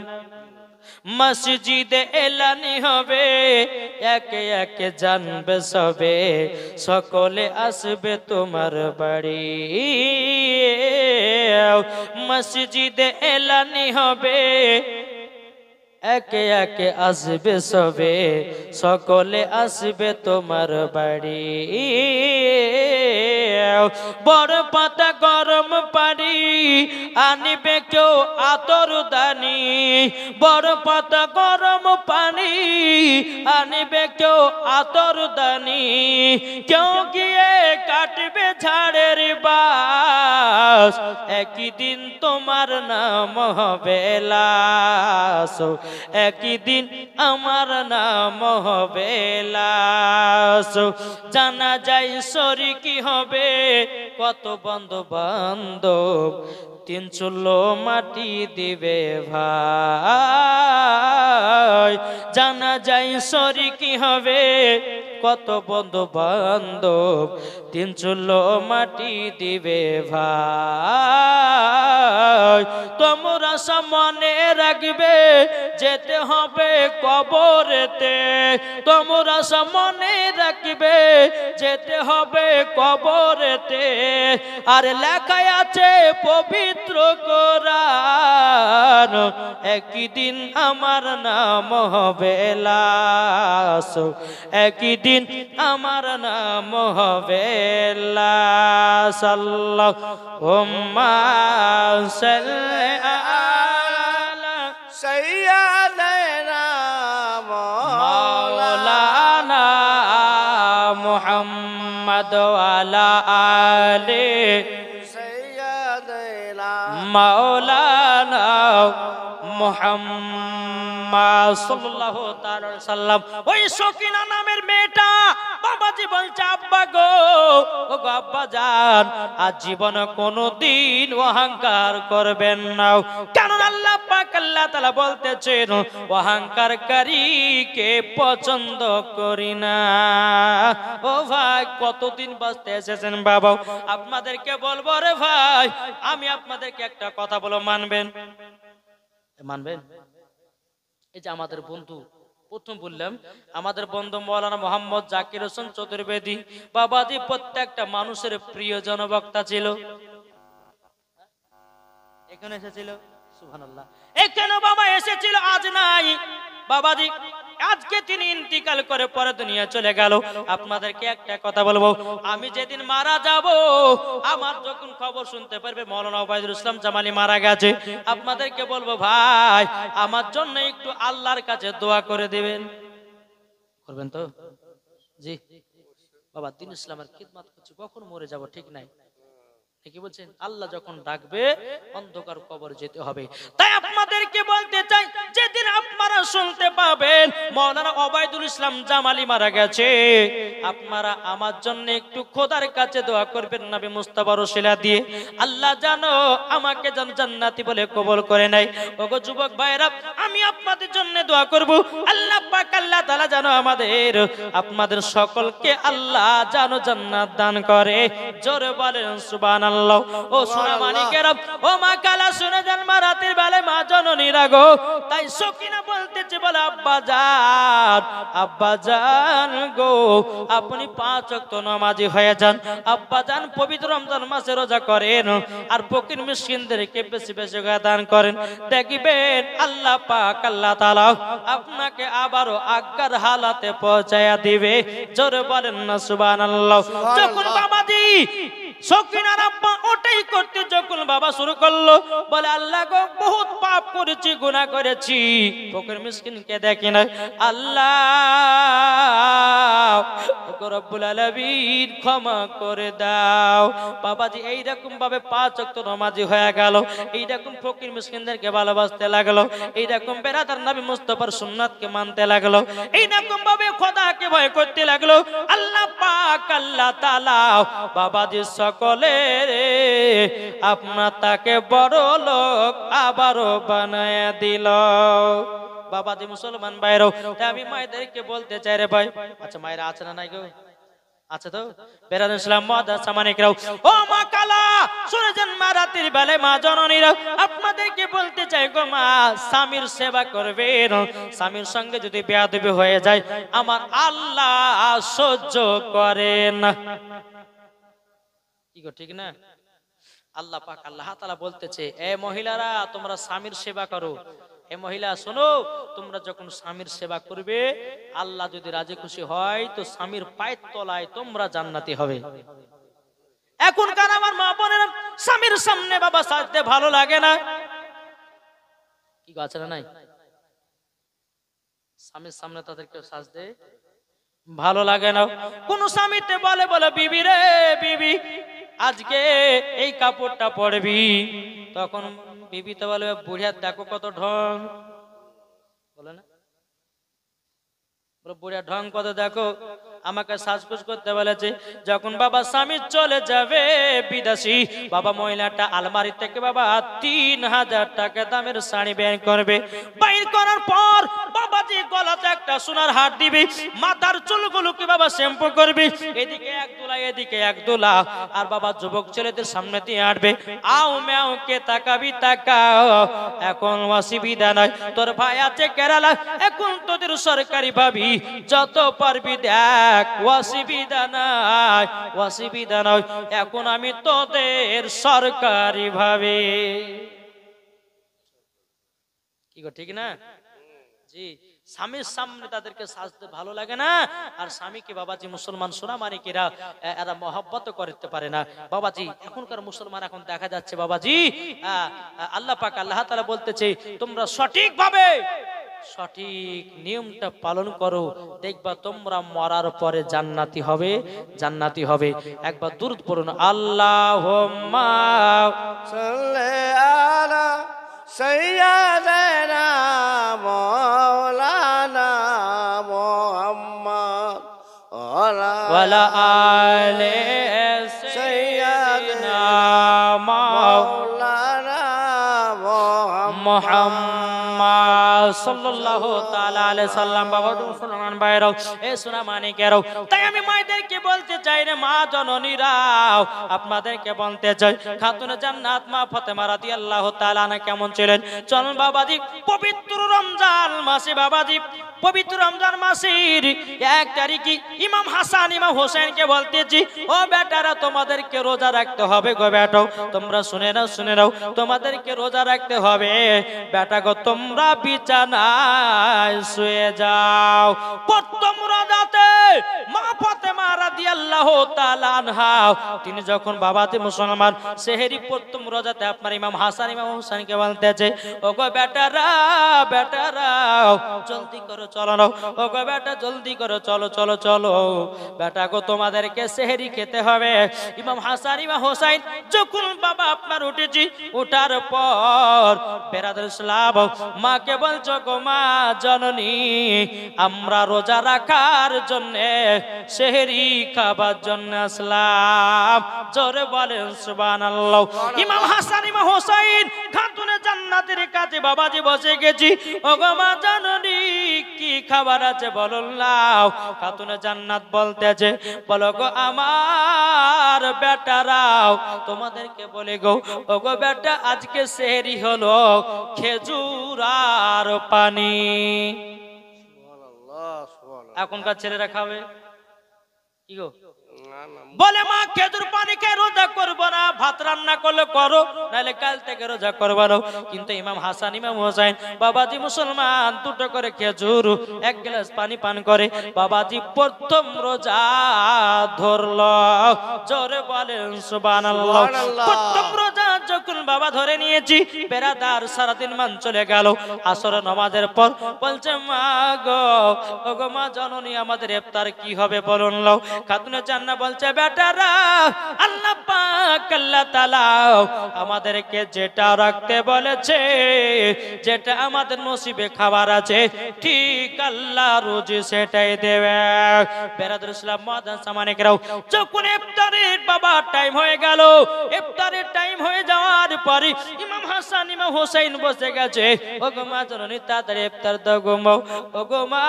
মসজিদে এলানি হবে, একে একে জানবে সবে, সকলে আসবে তোমার বাড়ি। মসজিদে এলানি হবে, একে একে আসবে সবে, সকলে আসবে তোমার বাড়ি। বড় পাতা গরম পানি আনিবে কেউ আতর দানি, বড় পাতা গরম পানি আনিবে কেউ আতর দানি, কেউ গিয়ে কাটবে ঝাড়ের বাস, একই দিন তোমার নাম হবে লাশ, একই দিন আমার নাম হবে লাশ। জানা যায় শরীকি হবে কত বন্ধু বান্ধব, তিন চুলো মাটি দিবে ভাই। জানা যায় শরীকি হবে কত বন্ধু বান্ধব, তিন চুলো মাটি দিবে ভাই। তোমরা সামনে রাখবে যেতে হবে কবরেতে, তোমরা সামনে রাখবে যেতে হবে কবরেতে। আর লেখা আছে পবিত্র কোরআন, একই দিন আমার নাম হবে লাশ, একই দিন আমার নাম হবে লাশ। আল্লাহুম্মা সাল্লি আলা সাইয়্যিদানা মাওলানা মুহাম্মদ ওয়া আলা আলি সাইয়্যিদানা মাওলানা মুহাম্মদ সাল্লাল্লাহু তাআলা আলাইহি সাল্লাম। ওই সকিনা নামের মেয়েটা বাবাজি বলছে, আব্বা গো, ও গো আব্বা জান, আজ জীবনে কোনোদিন অহংকার করবেন না, কারণ আল্লাহ পাক আল্লাহ তাআলা বলতেছেন অহংকারকারীকে পছন্দ করি না। ও ভাই, কতদিন বাঁচতে এসেছেন বাবা, আপনাদেরকে বলবো রে ভাই, আমি আপনাদেরকে একটা কথা বলো, মানবেন? মানবেন? এই যে আমাদের বন্ধু, প্রথম বললাম আমাদের বন্ধু মৌলানা মোহাম্মদ জাকির হোসেন চতুর্বেদী বাবাজি প্রত্যেকটা মানুষের প্রিয় জনবক্তা ছিল। এখানে এসেছিল, সুবহানাল্লাহ, এখানে বাবা এসেছিল, আজ নাই বাবাজি। আজকে তিনি ইন্তিকাল করে পরে দুনিয়া চলে গেল। আপনাদেরকে একটা কথা বলবো, আমি যেদিন মারা যাব, আমার যখন খবর শুনতে পারবে মৌলানা ওবায়দুল ইসলাম জামালি মারা গেছে, আপনাদেরকে বলবো ভাই আমার জন্য একটু আল্লাহর কাছে দোয়া করে দিবেন। করবেন তো? জি বাবা, দ্বীন ইসলামের খিদমত করছি, কখন মরে যাব ঠিক নাই, কি বলছেন? আল্লাহ যখন ডাকবে অন্ধকার কবর যেতে হবে। তাই আপনাদেরকে বলতে চাই, যেদিন আপনারা শুনতে পাবেন মাওলানা ওবায়দুল ইসলাম জামালি মারা গেছে, আপনারা আমার জন্য একটু খোদার কাছে দোয়া করবেন নবী মুস্তাফার ওসিলা দিয়ে, আল্লাহ জানো আমাকে যেন জান্নাতি বলে কবুল করে নেয়। ওগো যুবক ভাইরা, আমি আপনাদের জন্য দোয়া করব, আল্লাহ পাক আল্লাহ তাআলা জানো আমাদের আপনাদের সকলকে আল্লাহ জানো জান্নাত দান করে। জোরে বলেন সুবহানাল্লাহ। ও সোনা মানিকেরা, ও মা কালা শুনে যান, মা রাতের বেলায় মা জননীরা গো, তাই সকিনা বলতেছে, বলে আব্বা জান, আব্বা জান গো, আপনি 5 ওয়াক্ত নামাজি হয়ে যান। আব্বা জান পবিত্র রমজান মাসে রোজা করেন, আর ফকির মিসকিনদেরকে বেশি বেশি করে দান করেন, দেখবেন আল্লাহ পাক আল্লাহ তাআলা আপনাকে আবারও আজ্ঞার হালাতে পৌঁছায়া দিবে। জোরে বলেন না সুবহানাল্লাহ। যখন বাবাজি সকিনার আব্বা ওটাই করতে যখন বাবা শুরু করলো, বলে আল্লাহ গো, বহুত পাপ করেছি, গুনাহ করেছি, ফকির মিসকিনকে দেখি না, আল্লাহ রব্বুল আলামিন ক্ষমা করে দাও। বাবাজি এইরকম ভাবে 5 ওয়াক্ত নামাজি হয়ে গেল, এইরকম ফকির মিসকিনদেরকে ভালোবাসতে লাগলো, এইরকম বেরাদার নবী মুস্তাফার সুন্নাতকে মানতে লাগলো, এইরকম ভাবে খোদাকে ভয় করতে লাগলো। আল্লাহ পাক আল্লাহ তাআলা বাবাজি সকলের আপনার তাকে বড় লোক আবারও বানায়া দিল। বাবাজি মুসলমান ভাইরাও, তাই আমি মায়েদেরকে বলতে চাই রে ভাই, আচ্ছা মায়েরা আছে না নাই গো? আছে তো? বেরাদ ইসলাম মাদ্রাসা মানিকরাও, ও মা কালা শুনে যান, মা রাতের বেলায় মা জননীরা, আপনাদেরকে বলতে চাই গো মা, স্বামীর সেবা করবেন, স্বামীর সঙ্গে যদি বেয়াদবি হয়ে যায় আমার আল্লাহ সহ্য করেন না। কি গো, ঠিক না? আল্লাহ পাক আল্লাহ তাআলা বলতেছে, এ মহিলারা তোমরা স্বামীর সেবা করো। এ মহিলা শোনো, তোমরা যখন স্বামীর সেবা করবে, আল্লাহ যদি রাজি খুশি হয় তো স্বামীর পায়ের তলায় তোমরা জান্নাতি হবে। এখনকার আমার মা বোনেরা স্বামীর সামনে বাবা সাজতে ভালো লাগে না, কি আছে না নাই, স্বামীর সামনে তাদেরকে সাজতে ভালো লাগে না। কোন স্বামীতে বলে বলে বিবি রে বিবি আজকে এই কাপড়টা পরবি, তখন বিবি তো বলে বুড়িয়া দেখো কত ঢং, বলে না বুড়িয়া ঢং কত দেখো, আমাকে সাজগোজ করতে বলেছে। যখন বাবা স্বামী চলে যাবে বিদেশি, বাবা মহিলাটা আলমারি থেকে বাবা 3000 টাকা দামের শাড়ি বের করবে। বের করার পর বাবাজি গলাতে একটা সোনার হার দিবে, মাথার চুলগুলোকে বাবা শ্যাম্পু করবে, এদিকে এক দোলা এদিকে এক দোলা, আর বাবা যুবক ছেলেদের সামনে দিয়ে হাঁটবে। আও ম্যাও কে তাকাবি তাকাও, এখন অসুবিধা নাই, তোর ভাই আছে কেরালা, এখন তোদের সরকারি ভাবি যত পারবি দেখ, অসুবিধা নাই অসুবিধা নয়, এখন আমি তোদের সরকারি ভাবে। কি গো ঠিক না? জি, স্বামীর সামনে তাদেরকে সাজতে ভালো লাগে না, আর স্বামীকে বাবাজি মুসলমান সোনামানিকেরা এরা মহব্বত করতে পারে না। বাবাজি এখনকার মুসলমান এখন দেখা যাচ্ছে বাবাজি আল্লাহ পাক আল্লাহ তাআলা বলতেছে তোমরা সঠিকভাবে সঠিক নিয়মটা পালন করো, দেখবা তোমরা মরার পরে জান্নাতি হবে জান্নাতি হবে। একবার দুরূদ পড়ুন, আল্লাহুম্মা সাল্লি আলা সাইয়্যিদিনা মাওলানা মুহাম্মদ ওয়ালা আলি সাইয়্যিদিনা মাওলানা মুহাম্মদ সাল্লাল্লাহু তাআলা আলাইহি সাল্লাম। বাবা মুসলমান ভাইরাও এ সোনামানিকেরাও, তাই আমি মায়েদেরকে বলতে চাই রে মা জননীরাও, আপনাদেরকে বলতে চাই খাতুনে জান্নাত মা ফাতেমা রাদিয়াল্লাহু তাআলা আনহা কেমন ছিলেন। চলুন বাবাজি পবিত্র রমজান মাসে, বাবাজি পবিত্র রমজান মাসের 1 তারিখে ইমাম হাসান ইমাম হোসেনকে বলতেছি, ও বেটারা তোমাদেরকে রোজা রাখতে হবে গো বেটা, তোমরা শুনে নাও তোমাদেরকে রোজা রাখতে হবে বেটা গো, তোমরা বিছানায় শুয়ে যাও। প্রথম রোজাতে মা ফাতেমা রাদিয়াল্লাহু তাআলা আনহা তিনি যখন বাবাতে মুসলমান সেহরি প্রথম রোজাতে আপনার ইমাম হাসান ইমাম হোসেনকে বলতেছে, ও গো বেটারা জলদি করো চলো না, ও গো বেটা জলদি করো চলো চলো চলো বেটা গো, তোমাদেরকে সেহরি খেতে হবে। ইমাম হাসান ইমাম হোসেন যখন বাবা আপনার উঠেছি, উঠার পর বেরাদর ইসলাম মাকে বলছো গো মা জননী, আমরা রোজা রাখার জন্য সেহরি খাবার জন্য আসলাম, জোরে বলেন সুবহানাল্লাহ। ইমাম হাসান ইমাম হোসেন খাতুনে জান্নাতের কাছে বাবাজি বসে গেছি, ও গো মা জননী কি খাবার আছে বলো নাও। খাতুনে জান্নাত বলতেছে, বলো গো আমার বেটারাও তোমাদেরকে বলে গো, ও গো বেটা আজকে সেহরি হলো খেজুর আর পানি। এখনকার ছেলেরা খাবে কি গো, বলে মা খেজুর পানি খেয়ে রোজা করবো না, ভাত রান্না করলে করো, নাহলে কাল থেকে রোজা করবো না। কিন্তু ইমাম হাসান ইমাম হোসেন বাবাজি মুসলমান দুটো করে খেজুর 1 গ্লাস পানি পান করে বাবাজি প্রথম রোজা ধরল, জোরে বলেন সুবহানাল্লাহ। প্রথম রোজা যখন বাবা ধরে নিয়েছি, বেরাদার সারাদিন মান চলে গেল, আসর নামাজের পর বলছে মা গো, ও গো মা জননী আমাদের ইফতার কি হবে বলুন নাও। খাতুনে জান্নাত বলছে, বেটারা আল্লাহ পাক আল্লাহ তাআলা আমাদেরকে যেটা রাখতে বলেছে, যেটা আমাদের নসিবে খাবার আছে, ঠিক আল্লাহ রোজি সেটাই দেবে। বেরাদর ইসলাম মুআজ্জাজ সামানিকরাও, যখন ইফতারের বাবা টাইম হয়ে গেল, ইফতারের টাইম হয়ে যাওয়ার পরে ইমাম হাসান ইমাম হোসেন বসে গেছে, ও গো মা জননী তাড়াতাড়ি ইফতার দাও গো মা, ও গো মা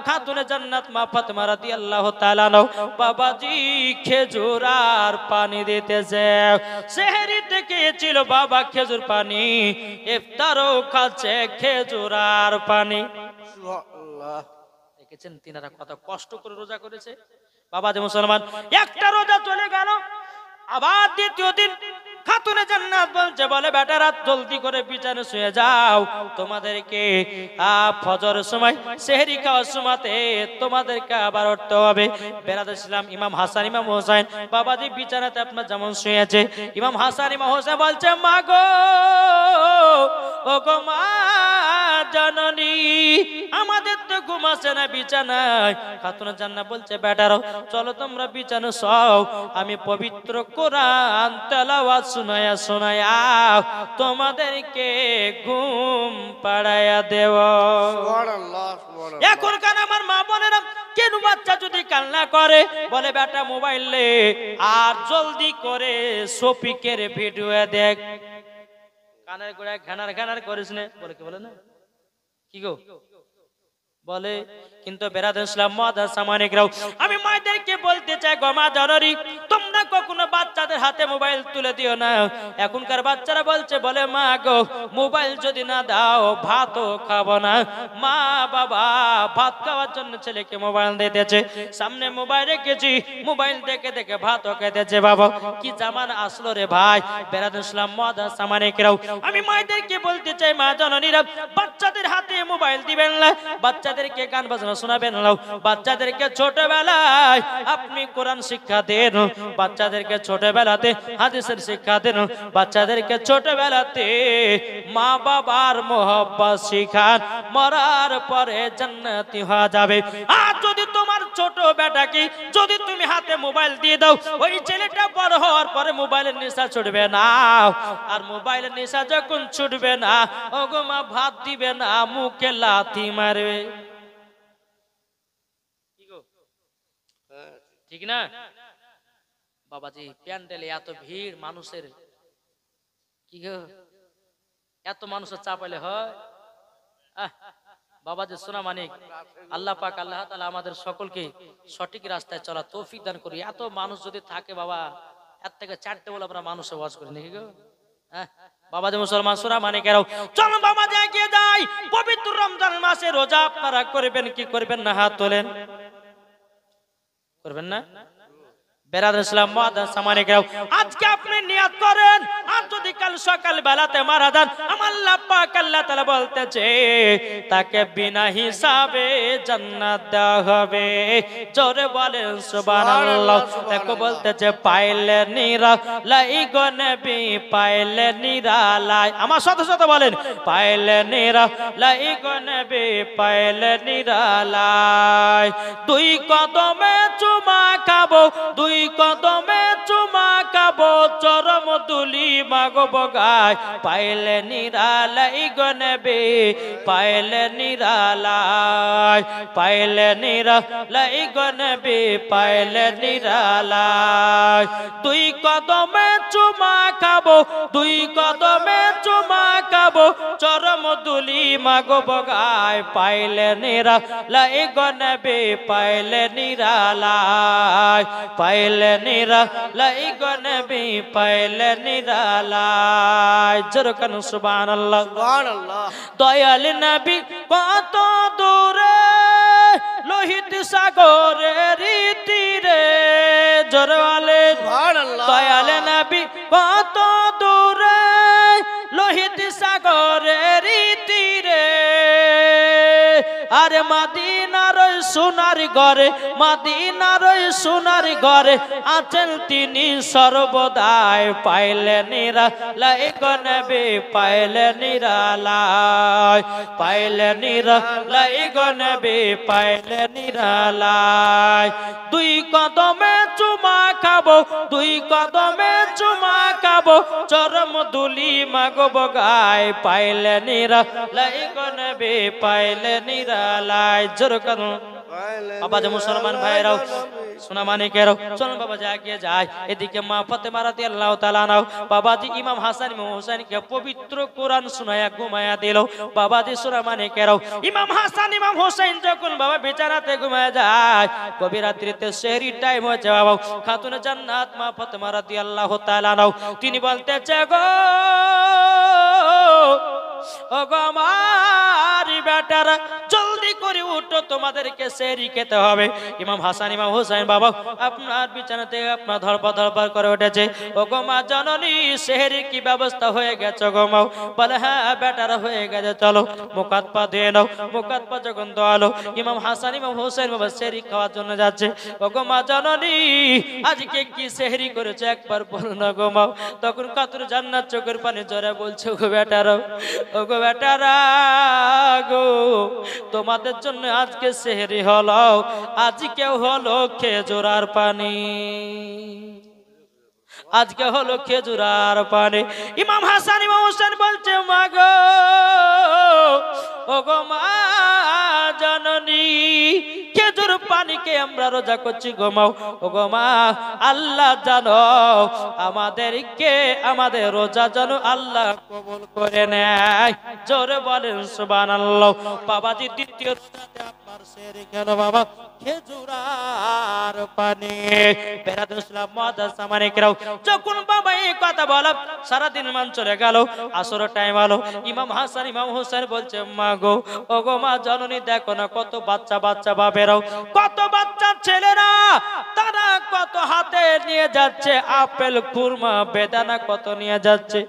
খাতুনে জান্নাত মা ফাতেমা রাদিয়াল্লাহু তাআলা বাবাজি খেজুর আর পানি দিতেছে। সেহরি থেকে ছিল বাবা খেজুর পানি, ইফতারও খাচ্ছে খেজুর আর পানি। সুবহানাল্লাহ, দেখেছেন তিনারা কত কষ্ট করে রোজা করেছে। বাবাজি মুসলমান একটা রোজা চলে গেল, আবার দ্বিতীয় দিন খাতুনে জান্নাত বলছে বলে বেটারা জলদি করে বিছানায় শুয়ে যাও, তোমাদেরকে ফজর সময় সেহরি খাওয়ার সময়তে তোমাদেরকে আবার উঠতে হবে। বেরাদ ইসলাম ইমাম হাসান ইমাম হোসেন বাবাজি বিছানাতে আপনার যেমন শুয়েছে, ইমাম হাসান ইমাম হোসেন বলছে মা গো, ও গো মা জননী, আমাদের তো ঘুম আসে না বিছানায়। খাতুনে জান্নাত বলছে বেটারো চলো তোমরা বিছানা শোও, আমি পবিত্র কোরআন তেলাওয়াত শোনায়া শোনায়া তোমাদেরকে ঘুম পাড়ায়া দেব। সুবহানাল্লাহ, সুবহানাল্লাহ। এখন কেন আমার মা বোনেরা, কেন বাচ্চা যদি কান্না করে বলে বেটা মোবাইলে আর জলদি করে শফিকের ভিডিও দেখ, কানের গোড়ায় ঘানার ঘানার করিস না বলে, কি বলে না কি গো বলে। কিন্তু বেরাদুল ইসলাম মাদ্রাসা মানিকরাও, আমি মায়েদেরকে বলতে চাই গো মা জননী, তোমরা কখনো বাচ্চাদের হাতে মোবাইল তুলে দিও না। এখনকার বাচ্চারা বলছে বলে মা গো মোবাইল যদি না দাও ভাতও খাবো না। মা বাবা ভাত খাওয়ার জন্য ছেলেকে মোবাইল দিতেছে, সামনে মোবাইল রেখেছি, মোবাইল দেখে দেখে ভাতও খেতেছে। বাবা কি জামানা আসলো রে ভাই। বেরাদুল ইসলাম মাদ্রাসা মানিকরাও, আমি মায়েদেরকে বলতে চাই মা জননীরা, বাচ্চাদের হাতে মোবাইল দিবেন না, বাচ্চাদেরকে গান বাজনা শোনাবেন না, বাচ্চাদেরকে ছোটবেলায় আপনি কোরআন শিক্ষা দেন, বাচ্চাদেরকে ছোটবেলাতে হাদিসের শিক্ষা দেন, বাচ্চাদেরকে ছোটবেলাতে মা বাবার মোহব্বত শিখান, মরার পরে জান্নাতি হওয়া যাবে। আর যদি তোমার ছোট বেটাকে যদি তুমি হাতে মোবাইল দিয়ে দাও, ওই ছেলেটা বড় হওয়ার পরে মোবাইলের নেশা ছুটবে না। আর মোবাইলের নেশা যখন ছুটবে না, ওগো মা ভাত দিবে না, মুখে লাথি মারবে। ঠিক না বাবাজি? প্যান্ডেলে এত ভিড় মানুষের, কি গো এত মানুষের চাপাইলে হয়? বাবাজি সোনা মানিক, আল্লাহ পাক আল্লাহ তাআলা আমাদের সকলকে সঠিক রাস্তায় চলা তৌফিক দান করি। এত মানুষ যদি থাকে বাবা, এর থেকে চারটে বলে আমরা মানুষের ওয়াজ করি নাকি গো? বাবাজি মুসলমান সোনা মানিকেরাও, চলো বাবাজি এগিয়ে যাই। পবিত্র রমজান মাসে রোজা আপনারা করবেন কি করবেন না? হাত তোলেন। করবেন না? বেরাদুল ইসলাম মাদ্রাসা মানিকরাও, আজকে আপনি নিয়ত করেন, আর যদি কাল সকাল বেলাতে মারা যান, আমার আল্লাহ পাক আল্লাহ তাআলা বলতেছে তাকে বিনা হিসাবে জান্নাত দেওয়া হবে। জোরে বলেন সুবহানাল্লাহ। দেখো বলতেছে পাইলে নিরালাই গো নবী, পাইলে নিরালাই, আমার সাথে সাথে বলেন পাইলে নিরালাই গো নবী, পাইলে নিরালাই। দুই কদমে চুমা খাবো, দুই কদমে চুমা খাবো, চরম দুলি মাগব গায়, পাইলে নিরালাই গো নবী, পাইলে নিরালাই, পাইলে নিরালাই গো নবী, পাইলে নিরালাই। দুই কদমে চুমা খাবো, দুই কদমে চুমা খাবো, চরম দুলি মাগব গায়, পাইলে নিরালাই গো নবী, পাইলে নিরালাই, পাইলে নিরালাই গো নবী, পাইলে নিরালাই। যেরকম সুবহানাল্লাহ, সুবহানাল্লাহ। দয়াল নবী কত দূরে, লোহিত সাগরের তীরে, জোরে সুবহানাল্লাহ। দয়াল নবী কত দূরে, লোহিত সাগরের তীরে, আরে মদিনার সোনার ঘরে, মদিনার সোনার ঘরে আছেন তিনি সর্বদাই, পাইলে নিরালাই গো নবী, পাইলে নিরালাই, পাইলে নিরালাই গো নবী, পাইলে নিরালাই। দুই কদমে চুমা খাবো, দুই কদমে চুমা খাবো, চরম দুলি মাগব গায়, পাইলে নিরালাই গো নবী, পাইলে নিরালাই। জোর করুন বাবাজি মুসলমান ভাইরাও, সোনা মানিকেরাও, চলুন বাবাজি এগিয়ে যায়। এদিকে মা ফাতেমা রাদিয়াল্লাহু তাআলা আনহা বাবাজি ইমাম হাসান ইমাম হোসেনকে পবিত্র কোরআন শোনায়া ঘুমায়া দিল। বাবাজি সোনা মানিকেরাও, ইমাম হাসান ইমাম হোসেন যখন বাবা বিছানাতে ঘুমায়া যায়, গভীর রাত্রিতে সেহরি টাইম হয়েছে বাবা, খাতুনে জান্নাত মা ফাতেমা রাদিয়াল্লাহু তাআলা আনহা তিনি বলতেছে গো, ও গো আমার বেটারা জলদি করে করে উঠো, তোমাদেরকে সেহরি খেতে হবে। ইমাম হাসান ইমাম হুসাইন বাবা আপনার বিছানা থেকে আপনার ধরপর করে উঠেছে। ও গো মা জননী, সেহরির কি ব্যবস্থা হয়ে গেছে গো মা? বলে হ্যাঁ বেটারা হয়ে গেছে, চলো মুখ হাত পা ধুয়ে নাও। মুখ হাত পা যখন ধোয়ালো, ইমাম হাসান ইমাম হুসাইন বাবা সেহরি খাওয়ার জন্য যাচ্ছে। ও গো মা জননী, আজকে কি সেহরি করেছে একবার বলো না গো মা। তখন কাতর জান্নাত চোখের পানি জোরে বলছে, ও গো বেটারা, ও গো বেটারা গো, তোমাদের জন্য আজকে সেহরি হলো, আজকে হলো খেজুর আর পানি, আজকে হলো খেজুর আর পানি। ইমাম হাসান ইমাম হোসেন বলছে, মা গো, ও গো মা জননী, খেজুর পানিকে আমরা রোজা করছি গো মা। ও গো মা, আল্লাহ জানো আমাদেরকে, আমাদের রোজা যেন আল্লাহ কবুল করে নেয়। জোরে বলেন সুবহানাল্লাহ। বাবাজি দ্বিতীয় রোজাতে আপনার সেহরি কেন বাবা? খেজুর আর পানি। বেরাদুল ইসলাম মুআজ্জাজ সামানিকরাও, যখন বাবা এই কথা বলা, সারাদিন মান চলে গেল, আসর টাইম হলো। ইমাম হাসান ইমাম হোসেন বলছে, মা গো, ও গো মা জননী, দেখো না কত বাচ্চা বাচ্চা বাপেরাও, কত বাচ্চা ছেলেরা, তারা কত হাতে নিয়ে যাচ্ছে আপেল খুরমা বেদানা কত নিয়ে যাচ্ছে।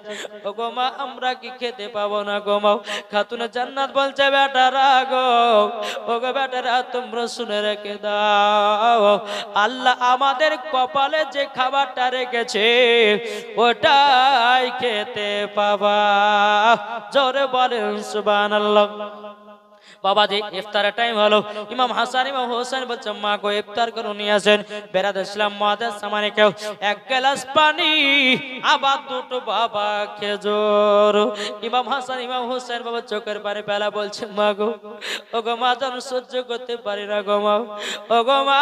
ও গো মা, আমরা কি খেতে পাবো না গো মা? খাতুনে জান্নাত বলছে, বেটারা গো, ও গো বেটারা, তোমরা শুনে রেখে দাও, আল্লাহ আমাদের কপালে যে খাবারটা রেখেছে ওটাই খেতে পাবা। জোরে বলেন সুবহানাল্লাহ। বাবাজি ইফতারের টাইম হলো, ইমাম হাসান ইমাম হোসেন বলছে, মা গো ইফতার করে নিয়ে আসেন। বেরাদুল ইসলাম মুআজ্জাজ সামানিকেও এক গ্লাস পানি, আবার দুটো বাবা খেজুর। ইমাম হাসান ইমাম হোসেন বাবা চোখের পানি ফেলা বলছে, মা গো, ও গো মা, যেন সহ্য করতে পারি না গো মা। ও গো মা,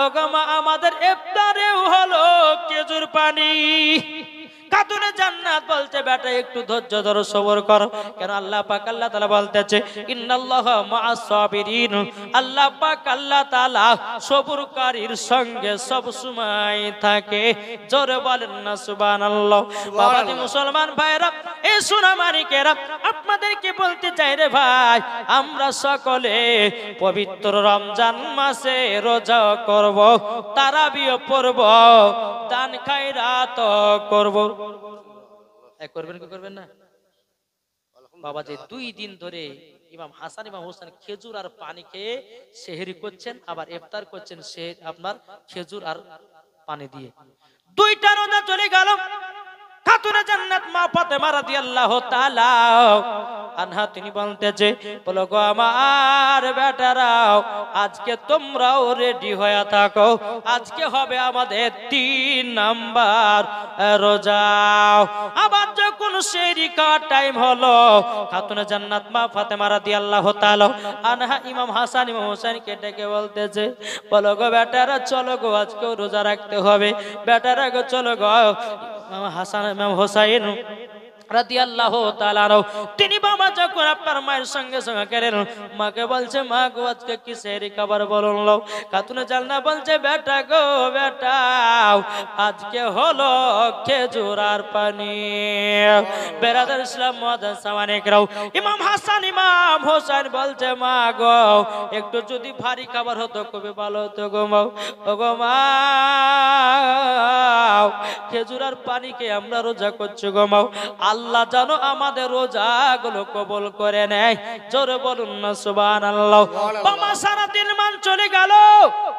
ও গো মা, আমাদের ইফতারেও হলো খেজুর পানি। খাতুনে জান্নাত বলছে, বেটা একটু ধৈর্য ধরো, সবর করো। কেন আল্লাহ পাক আল্লাহ তাআলা বলতেছে, ইন্নাল্লাহা মাআস সাবিরিন, আল্লাহ পাক আল্লাহ তাআলা সবরকারীর সঙ্গে সব সময় থাকে। জোরে বলেন না সুবহানাল্লাহ। বাবাজি মুসলমান ভাইরা, এই সোনামানিকেরা, আপনাদেরকে বলতে চাই রে ভাই, আমরা সকলে পবিত্র রমজান মাসে রোজা করব, তারাবিও পড়ব, দান খায়রাত করব। করবেন কি করবেন না? বাবাজি 2 দিন ধরে ইমাম হাসান ইমাম হোসেন খেজুর আর পানি খেয়ে সেহরি করছেন, আবার ইফতার করছেন সে আপনার খেজুর আর পানি দিয়ে। 2টা রোজা চলে গেল। খাতুনে জান্নাত মা ফাতেমা রাদিয়াল্লাহু তাআলা আনহা তিনি বলতেছে, বলো গো আমার বেটারাও, আজকে তোমরাও রেডি হয়ে থাকো, আজকে হবে আমাদের 3 নাম্বার রোজা। আবার যখন সেহরি খাওয়ার টাইম হলো, খাতুনে জান্নাত মা ফাতেমা রাদিয়াল্লাহু তাআলা আনহা ইমাম হাসান ইমাম হোসেনকে ডেকে বলতেছে, বলো গো বেটারা, চলো গো আজকে রোজা রাখতে হবে, বেটারা গো চলো গো। হাসান ইমাম হোসেন রাদিয়াল্লাহু তাআলা তিনি বাবা যখন আপনার মায়ের সঙ্গে সঙ্গে গেলেন, মাকে বলছে, মা গো আজকে কি সেহরি খাবার বলুন লো। খাতুনে জান্নাত বলছে, বেটা গো বেটা, আজকে হলো খেজুর আর পানি। বেরাদুল ইসলাম মুআজ্জাজ সামানিকরাও, ইমাম হাসান ইমাম হোসেন বলছে, মা গো একটু যদি ভারী খাবার হতো খুবই ভালো হতো গো মা। ও গো মা, খেজুর আর পানিকে আমরা রোজা করছি গো মা, আল্লাহ জানো আমাদের রোজাগুলো কবুল করে নেয়। জোরে বলুন না সুবহানাল্লাহ। বাবা সারা দিন মান চলে গেল,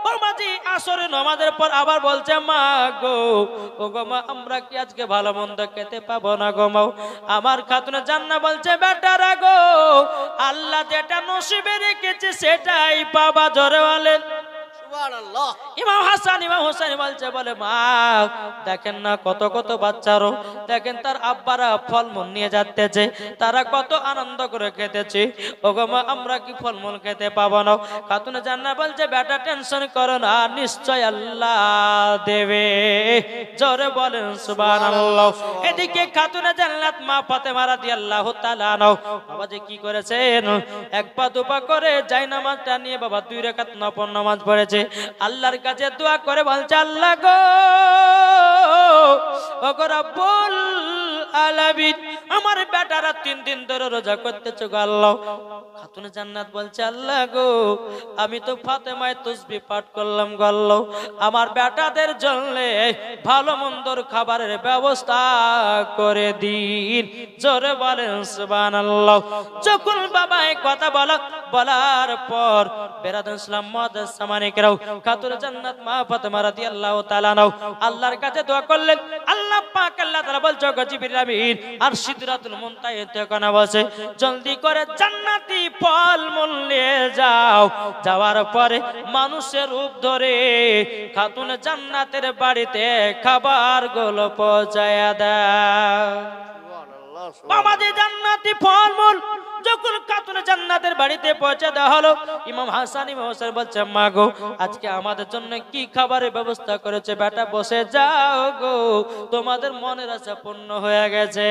বাবাজি আসরের নামাজের পর আবার বলছে, মা গো, ও গো মা, আমরা কি আজকে ভালো মন্দ খেতে পাবো না গো মা? আমার খাতুনে জান্নাত বলছে, বেটারা গো, আল্লাহ যেটা নসিবে রেখেছে সেটাই পাবা। জোরে বলেন সুবহানাল্লাহ। ইমাম হাসান ইমাম হোসেন বলছে, বলে মা দেখেন না কত কত বাচ্চারও দেখেন তার আব্বারা ফলমূল নিয়ে যাচ্ছে, তারা কত আনন্দ করে খেতেছে। ওগো মা, আমরা কি ফলমূল খেতে পাবো না? খাতুনে জান্নাত বলছে, বেটা টেনশন করো না, নিশ্চয় আল্লাহ দেবে। জোরে বলেন সুবহানাল্লাহ। এদিকে খাতুনে জান্নাত মা ফাতেমা রাদিয়াল্লাহু তাআলা বাবাজি কি করেছেন, এক পা দুপা করে জায়নামাজটা নিয়ে বাবা 2 রাকাত নফল নামাজ পড়েছে, আল্লাহর কাছে দোয়া করে বলছে, আল্লাহ গো, ও গো রব্বুল আলামিন, আমার বেটারা 3 দিন ধরে রোজা করতেছে গো আল্লাহ। খাতুনে জান্নাত বলছে আল্লাহ গো আমি তো ফাতেমায় তাসবিহ পাঠ করলাম গো আল্লাহ, আমার বেটাদের জন্য ভালো মন্দর খাবারের ব্যবস্থা করে দিন। জোরে বলেন সুবহানাল্লাহ। যখন বাবা এই কথা বলার পর বেরাদুল ইসলাম মুআদ্দাস সামানিকরাও খাতুনে জান্নাত মা ফাতেমা রাদিয়াল্লাহু তাআলা নাও আল্লাহর কাছে দোয়া করলেন। আল্লাহ পাক আল্লাহ তাআলা বলছে গো জিবরিল আমিন আর সিদরাতুল মুনতাহাতে কোনা বসে জলদি করে জান্নাতি ফলমূল নিয়ে যাও। যাওয়ার পরে মানুষের রূপ ধরে খাতুনে জান্নাতের বাড়িতে খাবারগুলো পৌঁছায়া দাও। সুবহানাল্লাহ, বাবাজি জান্নাতি ফলমূল যখন খাতুনে জান্নাতের বাড়িতে পৌঁছে দেওয়া হলো, ইমাম হাসান ইমাম হোসেন বলছে মা গো আজকে আমাদের জন্য কি খাবারের ব্যবস্থা করেছে, বেটা বসে যাও গো তোমাদের মনের আশা পূর্ণ হয়ে গেছে।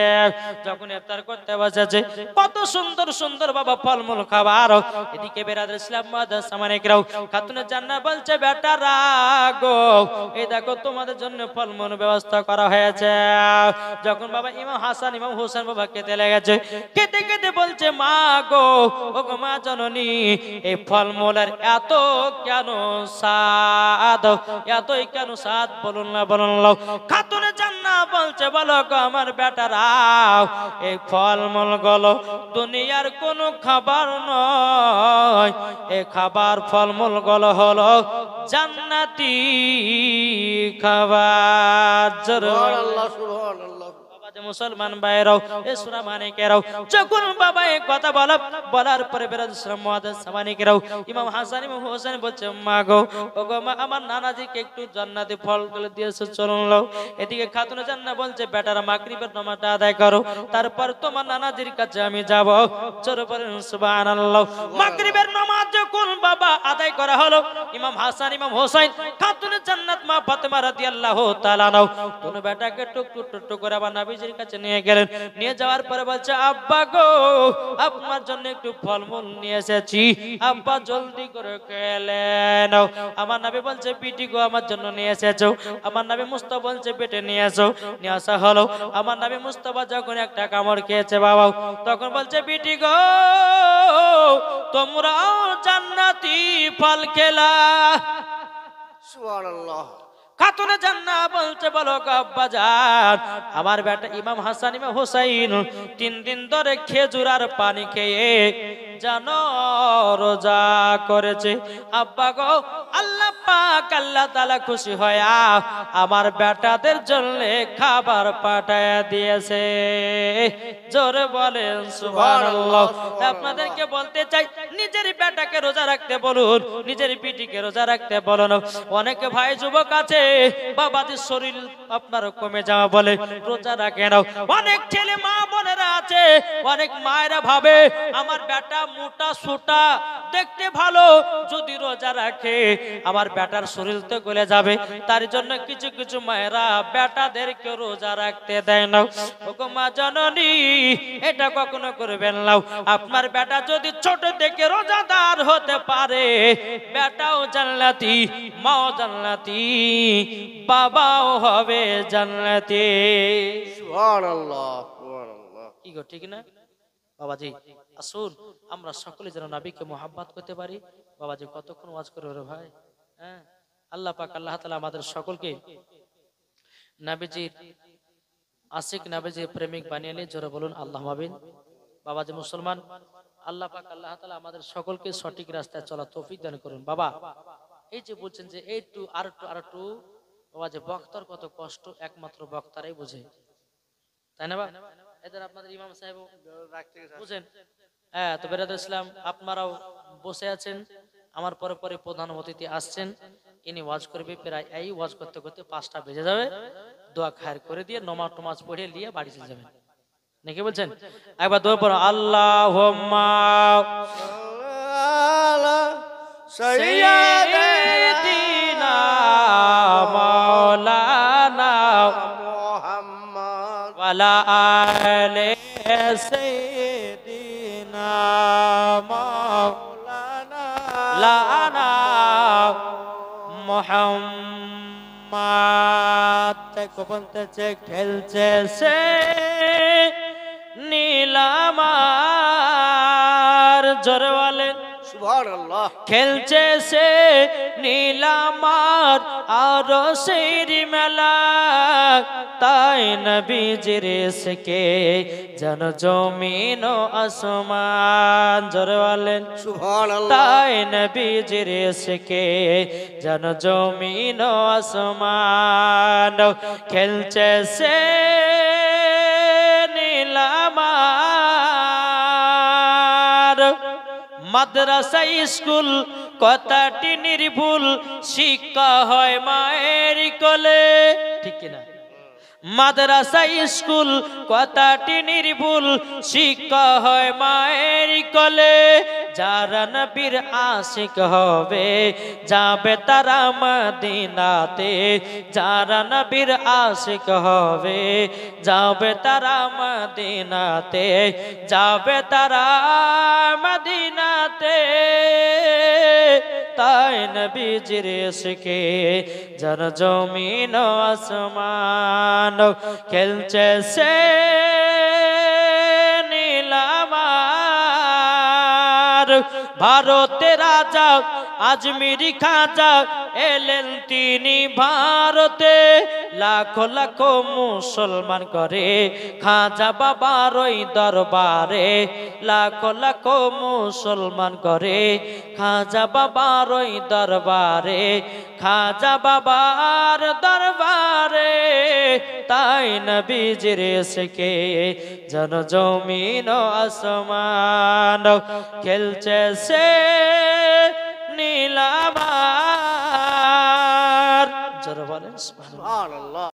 যখন ইফতার করতে বসেছে কত সুন্দর সুন্দর বাবা ফলমূল খাবার, এদিকে বেরাদুল ইসলাম মুআদ্দাস সামানিকরাও খাতুনে জান্নাত বলছে বেটা রাগো এই দেখো তোমাদের জন্য ফলমূল ব্যবস্থা করা হয়েছে। যখন বাবা ইমাম হাসান ইমাম হোসেন বাবা খেতে লেগেছে, খেতে খেতে বলছে মা গো ও গো মা জননী এই ফলমূলের এত কেন স্বাদ, এতই কেন স্বাদ বলুন না বলুন না। খাতুনে জান্নাত বলছে বলো গো আমার বেটারা এই ফলমূল গুলো দুনিয়ার কোন খাবার নয়, এই খাবার ফলমূল গুলো হলো জান্নাতি খাবার। সুবহানাল্লাহ, সুবহানাল্লাহ। মুসলমান ভাইরাও এ সূরা মানিকেরাও যখন বাবা এই কথা বলার পরে বেরাদুল ইসলাম মুআদ্দাস সামানিকেরাও ইমাম হাসান ইমাম হোসেন বলছে মা গো ও গো মা আমার নানাজিকে একটু জান্নাতি ফলগুলো দিয়েছে চলুন লও। এদিকে খাতুনে জান্নাত বলছে বেটারা মাগরিবের নামাজটা আদায় করো তারপর তোমার নানাজির কাছে আমি যাব। জোরে বলেন সুবহানাল্লাহ। মাগরিবের নামাজ যখন বাবা আদায় করা হলো, ইমাম হাসান ইমাম হোসেন খাতুনে জান্নাত মা ফাতেমা রাদিয়াল্লাহু তাআলা নাও কোন বেটাকে টুক টুক করে আবার নবীজির কাছে নিয়ে গেলেন। নিয়ে যাওয়ার পরে বলছে আব্বা গো আপনার জন্য একটু ফলমূল নিয়ে এসেছি, আব্বা জলদি করে খেলেন। আমার নবী বলছে বিটি গো আমার জন্য নিয়ে এসেছো। আমার নবী মুস্তাফা বলছে বেটে নিয়ে আসো। নিয়ে আসা হলো। আমার নবী মুস্তাফা যখন একটা কামড় খেয়েছে বাবা তখন বলছে বিটি গো তোমরাও জান্নাতি ফল খেলা। সুবহানাল্লাহ। খাতুনে জান্নাত বলছে বলো গো আব্বা জান আমার বেটা ইমাম হাসান ইমাম হোসেন 3 দিন ধরে খেজুর আর পানি খেয়ে জানো রোজা করেছে। আব্বা গো আল্লাহ পাক আল্লাহ তাআলা খুশি হয়া আমার বেটাদের জন্য খাবার পাঠায়া দিয়েছে। জোরে বলেন সুবহানাল্লাহ। আপনাদেরকে বলতে চাই নিজের বেটাকে রোজা রাখতে বলুন, নিজের বিটিকে রোজা রাখতে বলুন। অনেক ভাই যুবক আছে বাবাদের শরীর আপনার কমে যাওয়া বলে রোজা রাখে না। অনেক ছেলে মা বোনেরা আছে অনেক মায়েরা ভাবে আমার বেটা মোটা সোটা দেখতে ভালো, যদি রোজা রাখে আমার বেটার শরীর তো গলে যাবে। তার জন্য কিছু কিছু মায়েরা বেটাদেরকে রোজা রাখতে দেয় না। ওগো মা জননী এটা কখনো করবেন না। আপনার বেটা যদি ছোট থেকে রোজাদার হতে পারে বেটাও জান্নাতি মাও জান্নাতি বাবাও হবে জান্নাতি। সুবহানাল্লাহ, সুবহানাল্লাহ। কি গো ঠিক না বাবাজি? আসুন আমরা সকলে যেন নবীকে মোহাব্বত করতে পারি। বাবাজি কতক্ষণ ওয়াজ করে রে ভাই। হ্যাঁ আল্লাহ পাক আল্লাহ তাআলা আমাদের সকলকে নবীজির আশিক নবীজির প্রেমিক বানিয়ে নিয়ে জোরে বলুন আল্লাহুম্মা আমিন। বাবাজি মুসলমান আল্লাহ পাক আল্লাহ তাআলা আমাদের সকলকে সঠিক রাস্তায় চলা তৌফিক দান করুন। বাবা এই যে বলছেন যে একটু আর একটু বাবা যে বক্তার কত কষ্ট একমাত্র বক্তারাই বোঝে, তাই না? এদের আপনাদের ইমাম সাহেব বুঝেন। হ্যাঁ তো বেরাদুল ইসলাম আপনারাও বসে আছেন, আমার পরে পরে প্রধান অতিথি আসছেন, ইনি ওয়াজ করবে। প্রায় এই ওয়াজ করতে করতে 5টা বেজে যাবে। দোয়া খায়ের করে দিয়ে নমাজ টমাজ পড়ে নিয়ে বাড়ি চলে যাবেন নাকি বলছেন? একবার দোয়া পড়ো আল্লাহুম্মা সাইয়্যিদিনা মাওলানা মুহাম্মদ ওয়ালা আলি সাইয়্যিদিনা মাওলানা মুহাম্মদ। বলতেছে খেলছে সে নীলামার, জোরে বলেন সুবহানাল্লাহ খেলছে সে নীলামার আর সেই মেলা, তাই নবীজির ইশকে যেন জমিন ও আসমান, জোরে বলেন সুবহানাল্লাহ তাই নবীজির ইশকে যেন জমিন ও আসমান, খেলছে সে নীলামার। মাদ্রাসা স্কুল কথাটি নির্ভুল, শিক্ষা হয় মায়ের কোলে, ঠিক কিনা? মাদ্রাসা স্কুল কথাটি নির্ভুল, শিক্ষা হয় মায়ের কোলে, যারা নবীর আশিক হবে যাবে তারা মদিনাতে, যারা নবীর আশিক হবে যাবে তারা মদিনাতে, যাবে তারা মদিনাতে, তাই নবীজির ইশকে যেন জমিন ও আসমান, খেলছে সে নীলামার। ভারতের রাজা আজমিরি খাজা এলেন তিনি ভারতে, লাখো লাখো মুসলমান করে খাজা বাবার ওই দরবারে, লাখো লাখো মুসলমান করে খাজা বাবার ওই দরবারে, খাজা বাবার দরবারে, তাই নবীজির ইশকে যেন জমিন ও আসমান, খেলছে সে নীলামার, জোরে বলেন সুবহানাল্লাহ। সুবহানাল্লাহ।